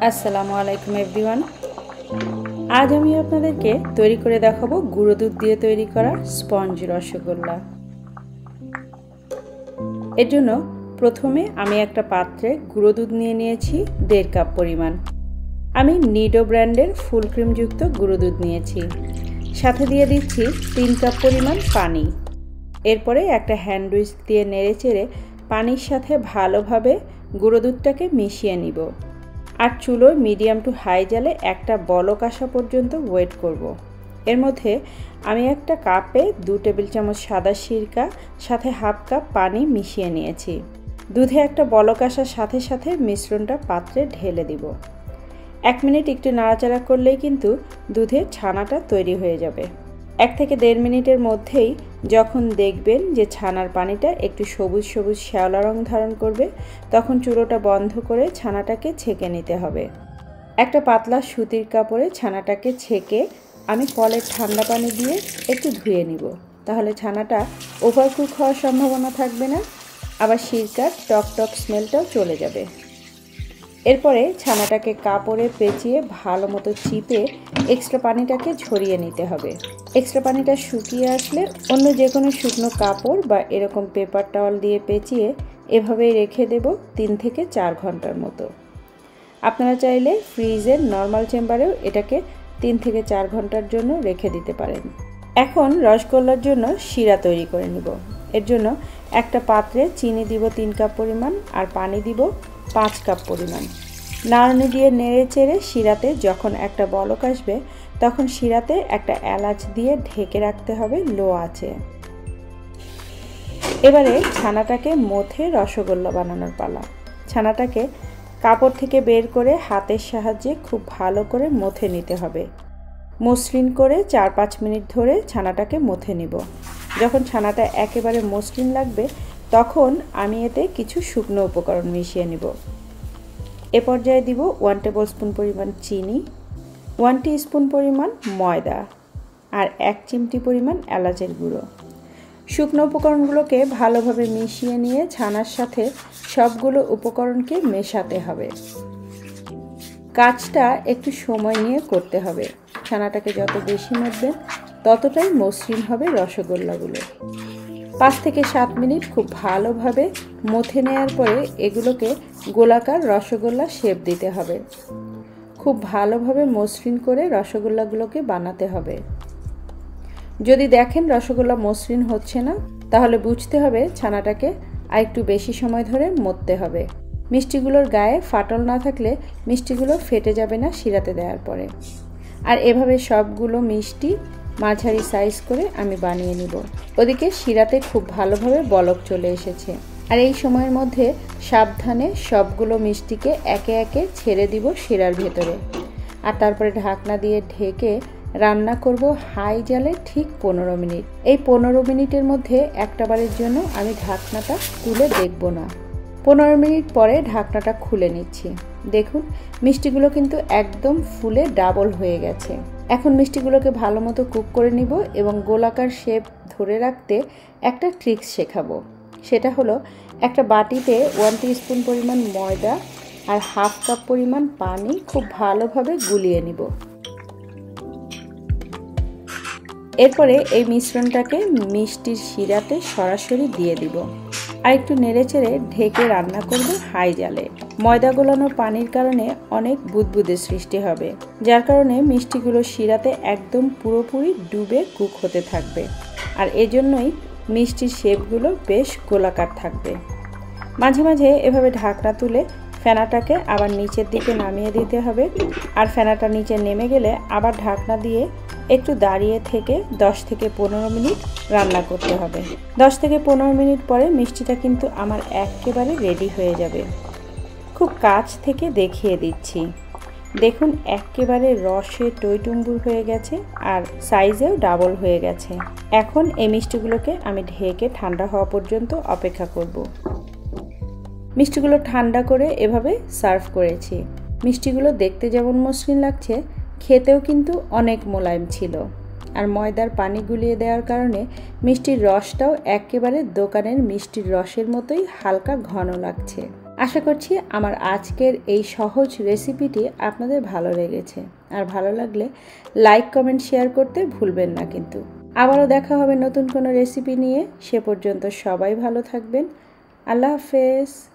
আসসালামু আলাইকুম এভরিওয়ান। আজ আমি আপনাদেরকে তৈরি করে দেখাবো গুঁড়ো দুধ দিয়ে তৈরি করা স্পঞ্জ রসগোল্লা। এর জন্য প্রথমে আমি একটা পাত্রে গুঁড়ো দুধ নিয়ে নিয়েছি 1.5 কাপ পরিমাণ। আমি নিডো ব্র্যান্ডের ফুল ক্রিমযুক্ত গুঁড়ো দুধ নিয়েছি। সাথে দিয়ে দিচ্ছি 3 কাপ পরিমাণ পানি। এরপরে একটা হ্যান্ড উইস্ক দিয়ে নেড়েচেড়ে পানির সাথে ভালোভাবে গুঁড়ো দুধটাকে মিশিয়ে নিব। আর চুলোয় মিডিয়াম টু হাই জালে একটা বলক আসা পর্যন্ত ওয়েট করব। এর মধ্যে আমি একটা কাপে 2 টেবিল চামচ সাদা সিরকা সাথে হাফ কাপ পানি মিশিয়ে নিয়েছি। দুধে একটা বলক আসার সাথে সাথে মিশ্রণটা পাত্রে ঢেলে দিব। 1 মিনিট একটু নাড়াচাড়া করলেই কিন্তু দুধের ছানাটা তৈরি হয়ে যাবে। 1 থেকে 1.5 মিনিটের মধ্যেই যখন দেখবেন যে ছানার পানিটা একটু সবুজ সবুজ শ্যাওলা রং ধারণ করবে, তখন চুলোটা বন্ধ করে ছানাটাকে ছেঁকে নিতে হবে। একটা পাতলা সুতির কাপড়ে ছানাটাকে ছেঁকে আমি কলের ঠান্ডা পানি দিয়ে একটু ধুয়ে নিব। তাহলে ছানাটা ওভারকুক হওয়ার সম্ভাবনা থাকবে না, আবার সিরকার টক টক স্মেলটাও চলে যাবে। এরপরে ছানাটাকে কাপড়ে পেঁচিয়ে ভালো মতো চিপে এক্সট্রা পানিটাকে ঝরিয়ে নিতে হবে। এক্সট্রা পানিটা শুকিয়ে আসলে অন্য যে কোনো শুকনো কাপড় বা এরকম পেপার টাওয়াল দিয়ে পেঁচিয়ে এভাবেই রেখে দেব 3 থেকে 4 ঘন্টার মতো। আপনারা চাইলে ফ্রিজের নর্মাল চেম্বারেও এটাকে 3 থেকে 4 ঘন্টার জন্য রেখে দিতে পারেন। এখন রসগোল্লার জন্য শিরা তৈরি করে নিব। এর জন্য একটা পাত্রে চিনি দিব 3 কাপ পরিমাণ আর পানি দিব 5 কাপ পরিমাণ। নাড়নি দিয়ে নেড়ে চেড়ে শিরাতে যখন একটা বলক আসবে তখন শিরাতে একটা এলাচ দিয়ে ঢেকে রাখতে হবে লো আঁচে। এবারে ছানাটাকে মথে রসগোল্লা বানানোর পালা। ছানাটাকে কাপড় থেকে বের করে হাতের সাহায্যে খুব ভালো করে মথে নিতে হবে। মসৃণ করে 4-5 মিনিট ধরে ছানাটাকে মথে নিব। যখন ছানাটা একেবারে মসৃণ লাগবে তখন আমি এতে কিছু শুকনো উপকরণ মিশিয়ে নিব। এ পর্যায়ে দিব 1 টেবিল স্পুন পরিমাণ চিনি, 1 টিস্পুন পরিমাণ ময়দা আর 1 চিমটি পরিমাণ এলাচের গুঁড়ো। শুকনো উপকরণগুলোকে ভালোভাবে মিশিয়ে নিয়ে ছানার সাথে সবগুলো উপকরণকে মেশাতে হবে। কাজটা একটু সময় নিয়ে করতে হবে। ছানাটাকে যত বেশি মথবেন ততটাই মসৃণ হবে রসগোল্লাগুলো। 5 থেকে 7 মিনিট খুব ভালোভাবে মথে নেওয়ার পরে এগুলোকে গোলাকার রসগোল্লা শেপ দিতে হবে। খুব ভালোভাবে মসৃণ করে রসগোল্লাগুলোকে বানাতে হবে। যদি দেখেন রসগোল্লা মসৃণ হচ্ছে না, তাহলে বুঝতে হবে ছানাটাকে আরেকটু বেশি সময় ধরে মথতে হবে। মিষ্টিগুলোর গায়ে ফাটল না থাকলে মিষ্টিগুলো ফেটে যাবে না শিরাতে দেওয়ার পরে। আর এভাবে সবগুলো মিষ্টি মাঝারি সাইজ করে আমি বানিয়ে নিব। ওদিকে শিরাতে খুব ভালোভাবে বলক চলে এসেছে। আর এই সময়ের মধ্যে সাবধানে সবগুলো মিষ্টিকে একে একে ছেড়ে দিব শিরার ভেতরে। আর তারপরে ঢাকনা দিয়ে ঢেকে রান্না করব হাই জালে ঠিক 15 মিনিট। এই 15 মিনিটের মধ্যে একটাবারের জন্য আমি ঢাকনাটা তুলে দেখব না। 15 মিনিট পরে ঢাকনাটা খুলে নিচ্ছি। দেখুন মিষ্টিগুলো কিন্তু একদম ফুলে ডাবল হয়ে গেছে। এখন মিষ্টিগুলোকে ভালো মতো কুক করে নিব এবং গোলাকার শেপ ধরে রাখতে একটা ট্রিক্স শেখাবো। সেটা হলো একটা বাটিতে 1 টিস্পুন পরিমাণ ময়দা আর হাফ কাপ পরিমাণ পানি খুব ভালোভাবে গুলিয়ে নিব। এরপরে এই মিশ্রণটাকে মিষ্টির শিরাতে সরাসরি দিয়ে দিব আর একটু নেড়েচেড়ে ঢেকে রান্না করব হাই জালে। ময়দা গোলানো পানির কারণে অনেক বুদবুদের সৃষ্টি হবে, যার কারণে মিষ্টিগুলো শিরাতে একদম পুরোপুরি ডুবে কুক হতে থাকবে। আর এজন্যই মিষ্টির শেপগুলো বেশ গোলাকার থাকবে। মাঝে মাঝে এভাবে ঢাকনা তুলে ফেনাটাকে আবার নিচের দিকে নামিয়ে দিতে হবে। আর ফেনাটা নিচে নেমে গেলে আবার ঢাকনা দিয়ে একটু দাঁড়িয়ে থেকে 10 থেকে 15 মিনিট রান্না করতে হবে। 10 থেকে 15 মিনিট পরে মিষ্টিটা কিন্তু আমার একেবারে রেডি হয়ে যাবে। খুব কাছ থেকে দেখিয়ে দিচ্ছি। দেখুন একেবারে রসে টইটুম্বুর হয়ে গেছে আর সাইজেও ডাবল হয়ে গেছে। এখন এই মিষ্টিগুলোকে আমি ঢেকে ঠান্ডা হওয়া পর্যন্ত অপেক্ষা করব। মিষ্টিগুলো ঠান্ডা করে এভাবে সার্ভ করেছি। মিষ্টিগুলো দেখতে যেমন মসৃণ লাগছে, খেতেও কিন্তু অনেক মোলায়েম ছিল। আর ময়দার পানি গুলিয়ে দেওয়ার কারণে মিষ্টির রসটাও একেবারে দোকানের মিষ্টির রসের মতোই হালকা ঘন লাগছে। আশা করছি আমার আজকের এই সহজ রেসিপিটি আপনাদের ভালো লেগেছে। আর ভালো লাগলে লাইক, কমেন্ট, শেয়ার করতে ভুলবেন না কিন্তু। আবারও দেখা হবে নতুন কোনো রেসিপি নিয়ে। সে পর্যন্ত সবাই ভালো থাকবেন। আল্লাহ হাফেজ।